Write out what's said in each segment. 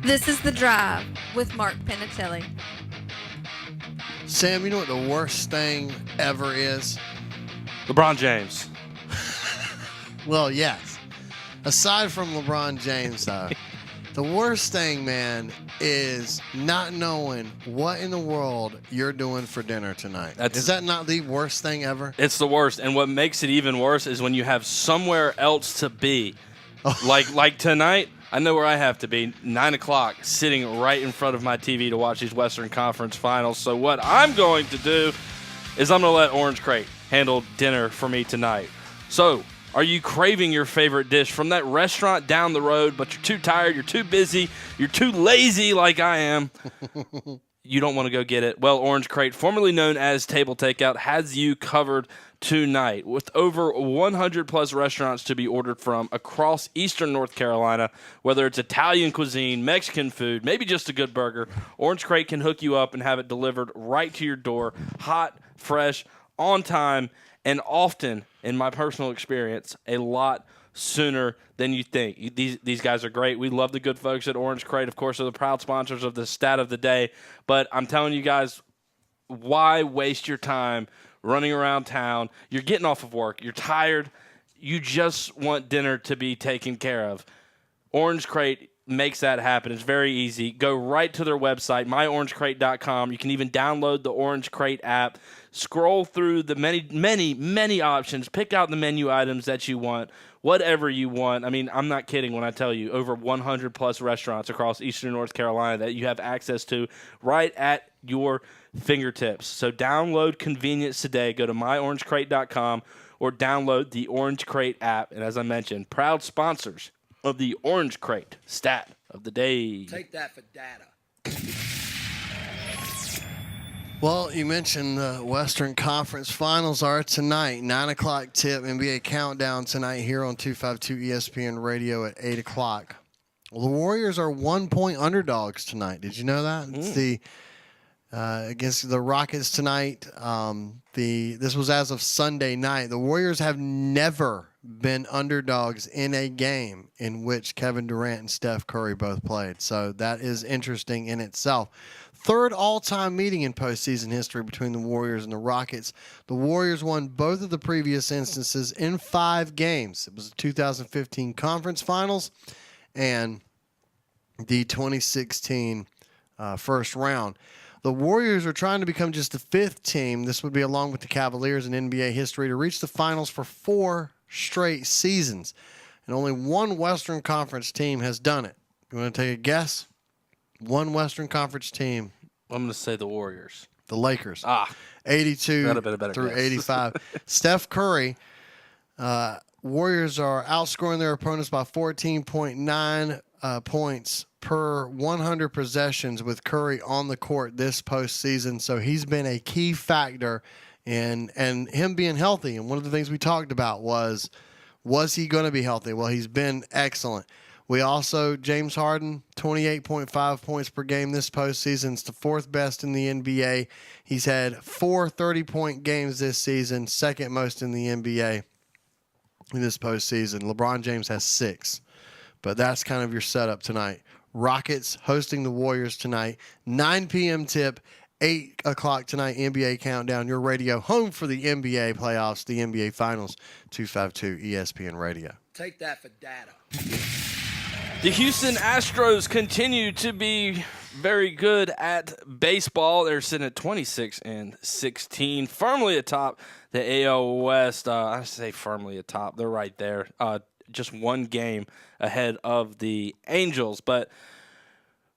This is The Drive with Mark Penatelli. Sam, you know what the worst thing ever is? LeBron James. Well, yes. Aside from LeBron James, though, the worst thing, man, is not knowing what in the world you're doing for dinner tonight. Is that not the worst thing ever? It's the worst. And what makes it even worse is when you have somewhere else to be. Like tonight, I know where I have to be, 9 o'clock, sitting right in front of my TV to watch these Western Conference Finals. So what I'm going to do is I'm going to let Orange Crate handle dinner for me tonight. So are you craving your favorite dish from that restaurant down the road, but you're too tired, you're too busy, you're too lazy like I am? You don't want to go get it. Well, Orange Crate, formerly known as Table Takeout, has you covered tonight with over 100 plus restaurants to be ordered from across eastern North Carolina. Whether it's Italian cuisine, Mexican food, maybe just a good burger, Orange Crate can hook you up and have it delivered right to your door, hot, fresh, on time, and often, in my personal experience, a lot sooner than you think. These guys are great. We love the good folks at Orange Crate. Of course, are the proud sponsors of the Stat of the Day. But I'm telling you guys, why waste your time running around town? You're getting off of work. You're tired. You just want dinner to be taken care of. Orange Crate makes that happen. It's very easy. Go right to their website, myorangecrate.com. You can even download the Orange Crate app. Scroll through the many options. Pick out the menu items that you want, whatever you want. I mean, I'm not kidding when I tell you over 100 plus restaurants across eastern North Carolina that you have access to right at your fingertips. So download convenience today. Go to myorangecrate.com or download the Orange Crate app. And as I mentioned, proud sponsors of the Orange Crate Stat of the Day. Take that for data. Well, you mentioned the Western Conference Finals are tonight. 9 o'clock tip, NBA Countdown tonight here on 252 ESPN Radio at 8 o'clock. Well, the Warriors are 1-point underdogs tonight. Did you know that? It's the against the Rockets tonight. This was as of Sunday night. The Warriors have never been underdogs in a game in which Kevin Durant and Steph Curry both played. So that is interesting in itself. Third all-time meeting in postseason history between the Warriors and the Rockets. The Warriors won both of the previous instances in 5 games. It was the 2015 Conference Finals and the 2016 first round. The Warriors are trying to become just the 5th team. This would be along with the Cavaliers in NBA history to reach the finals for 4 straight seasons. And only one Western Conference team has done it. You want to take a guess? One Western Conference team. I'm going to say the Warriors. The Lakers. 82 through 85. Steph Curry. Warriors are outscoring their opponents by 14.9 points per 100 possessions with Curry on the court this postseason. So he's been a key factor in and him being healthy. And one of the things we talked about was he going to be healthy? Well, he's been excellent. We also, James Harden, 28.5 points per game this postseason. It's the 4th best in the NBA. He's had 4 30-point games this season, 2nd most in the NBA in this postseason. LeBron James has 6. But that's kind of your setup tonight. Rockets hosting the Warriors tonight. 9 p.m. tip, 8 o'clock tonight, NBA Countdown. Your radio home for the NBA playoffs, the NBA Finals, 252 ESPN Radio. Take that for data. The Houston Astros continue to be very good at baseball. They're sitting at 26-16, firmly atop the AL West. I say firmly atop. They're right there. Just one game ahead of the Angels. But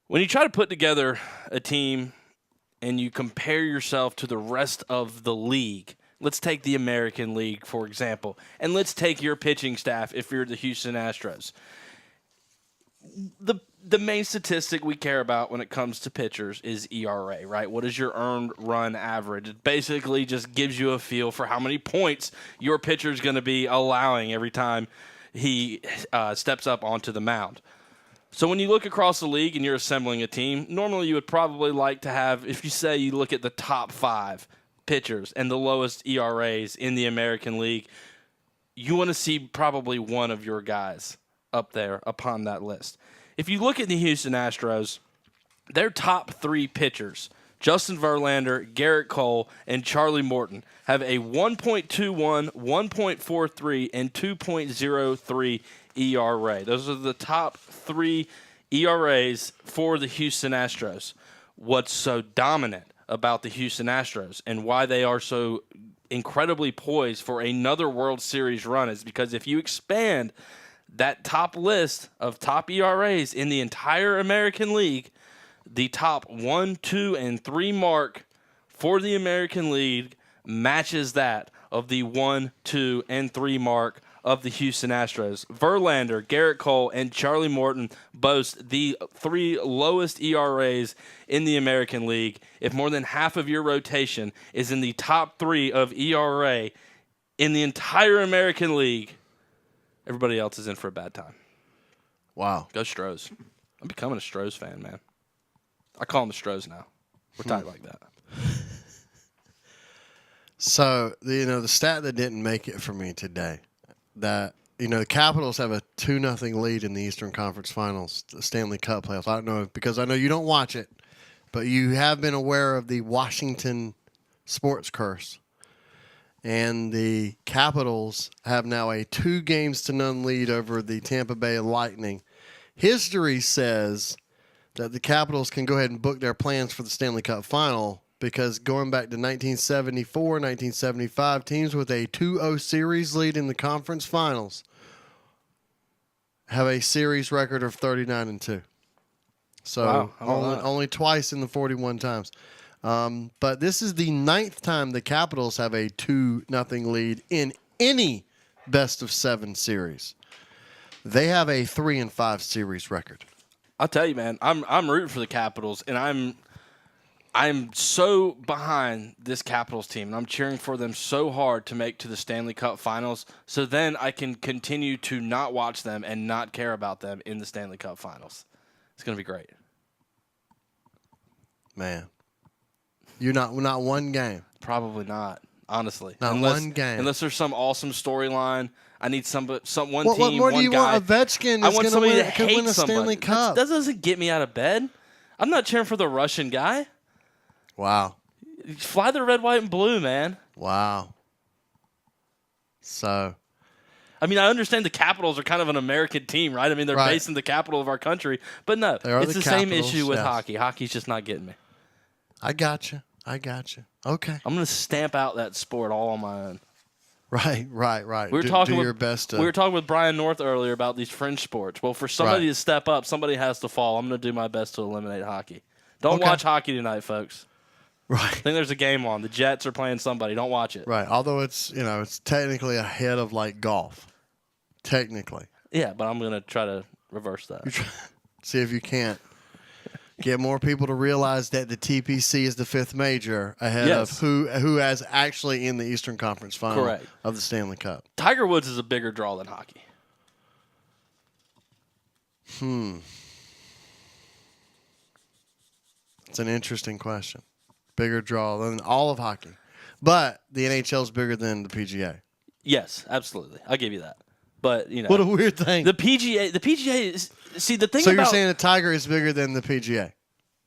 when you try to put together a team and you compare yourself to the rest of the league, let's take the American League, for example, and let's take your pitching staff if you're the Houston Astros. The main statistic we care about when it comes to pitchers is ERA, right? What is your earned run average? It basically just gives you a feel for how many points your pitcher is going to be allowing every time he steps up onto the mound. So when you look across the league and you're assembling a team, normally you would probably like to have, if you say you look at the top 5 pitchers and the lowest ERAs in the American League, you want to see probably one of your guys up there upon that list. If you look at the Houston Astros, their top 3 pitchers, Justin Verlander, Garrett Cole, and Charlie Morton, have a 1.21, 1.43, and 2.03 ERA. Those are the top 3 ERAs for the Houston Astros. What's so dominant about the Houston Astros and why they are so incredibly poised for another World Series run is because if you expand that top list of top ERAs in the entire American League, the top 1, 2, and 3 mark for the American League matches that of the 1, 2, and 3 mark of the Houston Astros. Verlander, Garrett Cole, and Charlie Morton boast the 3 lowest ERAs in the American League. If more than half of your rotation is in the top 3 of ERA in the entire American League, everybody else is in for a bad time. Wow. Go Stros. I'm becoming a Stros fan, man. I call them the Stros now. We're tight like that. So, the stat that didn't make it for me today, that, the Capitals have a 2-0 lead in the Eastern Conference Finals, the Stanley Cup playoffs. I don't know, because I know you don't watch it, but you have been aware of the Washington sports curse. And the Capitals have now a 2-0 lead over the Tampa Bay Lightning. History says that the Capitals can go ahead and book their plans for the Stanley Cup Final, because going back to 1974, 1975, teams with a 2-0 series lead in the conference finals have a series record of 39-2. So Wow, only twice in the 41 times. But this is the 9th time the Capitals have a 2-0 lead in any best-of-7 series. They have a 3-5 series record. I'll tell you, man, I'm rooting for the Capitals, and I'm so behind this Capitals team, and I'm cheering for them so hard to make to the Stanley Cup Finals, so then I can continue to not watch them and not care about them in the Stanley Cup Finals. It's going to be great. Man, you're not one game. Probably not, honestly. Not one game. Unless there's some awesome storyline. I need one What team, more one do you guy. want? Ovechkin I is want going somebody to that win hates a Stanley somebody. Cup. That doesn't get me out of bed. I'm not cheering for the Russian guy. Wow. Fly the red, white, and blue, man. Wow. So, I mean, I understand the Capitals are kind of an American team, right? I mean, they're Right. based in the capital of our country. But no, They are it's the the same Capitals, issue with yes. hockey. Hockey's just not getting me. I got you. Okay. I'm going to stamp out that sport all on my own. Right. We were do talking your best. We were talking with Brian North earlier about these fringe sports. Well, for somebody Right. to step up, somebody has to fall. I'm going to do my best to eliminate hockey. Don't Okay. watch hockey tonight, folks. I Right. think there's a game on. The Jets are playing somebody. Don't watch it. Right. Although it's technically ahead of like golf. Technically. Yeah, but I'm going to try to reverse that. See if you can't get more people to realize that the TPC is the 5th major ahead Yes. of who has actually in the Eastern Conference Final Correct. of the Stanley Cup. Tiger Woods is a bigger draw than hockey. It's an interesting question. Bigger draw than all of hockey. But the NHL is bigger than the PGA. Yes, absolutely. I'll give you that. But, you know. What a weird thing. The PGA is, see, the thing So about. you're saying the Tiger is bigger than the PGA?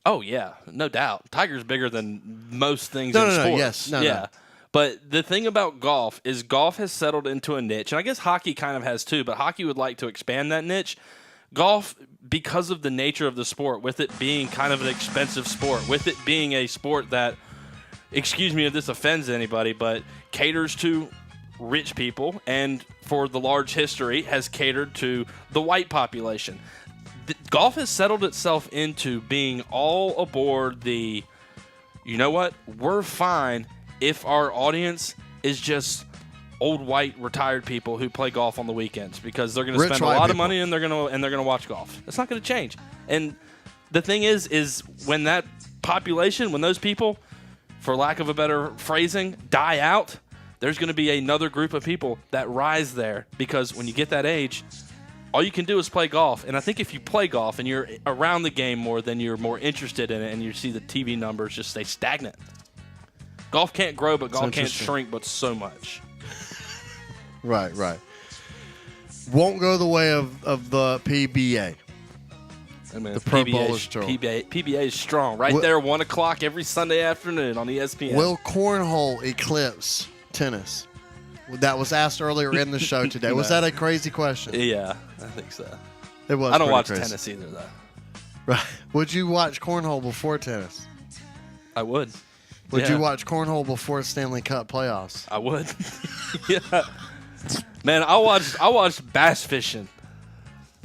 Oh, yeah, no doubt. Tiger's bigger than most things No, in no, no, sports. yes, no, yeah. no. But the thing about golf is golf has settled into a niche, and I guess hockey kind of has too, but hockey would like to expand that niche. Golf, because of the nature of the sport, with it being kind of an expensive sport, with it being a sport that, excuse me if this offends anybody, but caters to rich people, and for the large history has catered to the white population. Golf has settled itself into being all aboard the, you know what, we're fine if our audience is just old white retired people who play golf on the weekends because they're going to Rich spend a white lot of people. money and they're going to watch golf. It's not going to change. And the thing is when that population, when those people, for lack of a better phrasing, die out, there's going to be another group of people that rise there because when you get that age, all you can do is play golf. And I think if you play golf and you're around the game more, then you're more interested in it and you see the TV numbers just stay stagnant. Golf can't grow, but golf can't interesting. shrink, but so much. Right. won't go the way of the PBA. I mean, The Pro PBA Bowler is- Stroll. PBA is strong. Right Will- there, 1 o'clock every Sunday afternoon on ESPN. Will cornhole eclipse tennis? That was asked earlier in the show today. Was No. that a crazy question? Yeah, I think so. It was. I don't pretty watch crazy. tennis either, though. Right. Would you watch cornhole before tennis? I would. Would Yeah. you watch cornhole before Stanley Cup playoffs? I would. Yeah. Man, I watched bass fishing.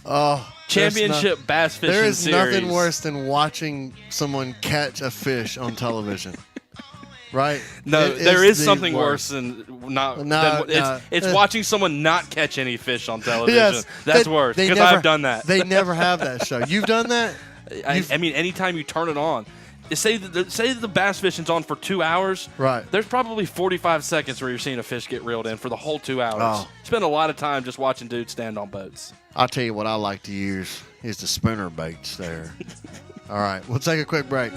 Oh, Championship bass fishing There is series. nothing worse than watching someone catch a fish on television. Right? No, It there is the something worst. worse than not. No, than, no. It's watching someone not catch any fish on television. Yes, That's they- worse they because never- I've done that. They never have that show. You've done that? I mean, anytime you turn it on, say the bass fishing's on for 2 hours. Right. There's probably 45 seconds where you're seeing a fish get reeled in for the whole 2 hours. Oh. Spend a lot of time just watching dudes stand on boats. I'll tell you what I like to use is the spinner baits there. All right, we'll take a quick break.